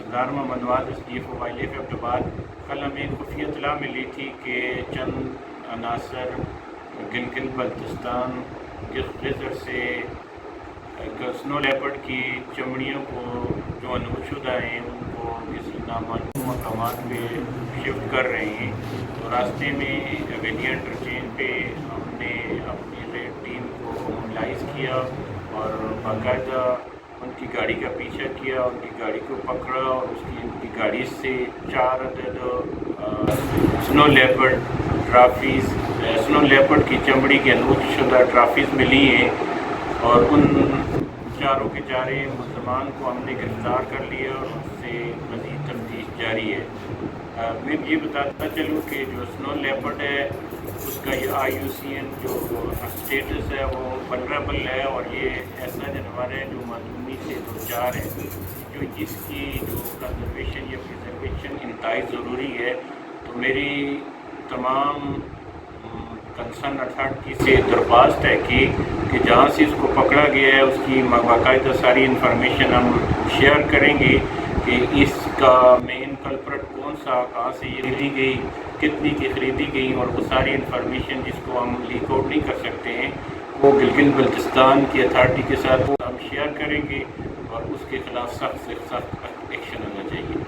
سردار محمد نواز SDF wild life ایبٹباد کل ہمیں خفیہ اطلاع ملی تھی کہ چند عناصر گلگت بلتستان ریزر سے سنو لیپرڈ کی چمڑیوں کو جو انوٹ شدہ ہیں ان کو کسی نامعلوم مقامات پہ شفٹ کر رہے ہیں. تو راستے میں ویلیا انٹرچینج پہ ہم نے اپنی ریڈ ٹیم کو موبلائز کیا اور باقاعدہ ان کی گاڑی کا پیچھا کیا, ان کی گاڑی کو پکڑا اور ان کی گاڑی سے 4 عدد سنو لیپرڈ کی چمڑی کے انوٹ شدہ ٹرافیز ملی ہیں اور ان چاروں کے چارے ملزمان کو ہم نے گرفتار کر لیا اور ان سے مزید تفتیش جاری ہے. میں یہ بتاتا چلوں کہ جو سنو لیپرڈ ہے اس کا یہ IUCN جو اسٹیٹس ہے وہ ولنریبل ہے اور یہ ایسا جانور ہے جو معدومی سے دوچار ہے, جو جس کی جو کنزرویشن یا پریزرویشن انتہائی ضروری ہے. تو میری تمام کنسرن اتھارٹی سے درخواست ہے کہ جہاں سے اس کو پکڑا گیا ہے اس کی باقاعدہ ساری انفارمیشن ہم شیئر کریں گے کہ اس کا مین کلپرٹ کون سا, کہاں سے یہ خریدی گئی, کتنی کی خریدی گئی, اور وہ ساری انفارمیشن جس کو ہم لیک آؤٹ نہیں کر سکتے ہیں وہ گلگت بلتستان کی اتھارٹی کے ساتھ ہم شیئر کریں گے اور اس کے خلاف سخت سے سخت ایکشن ہونا چاہیے.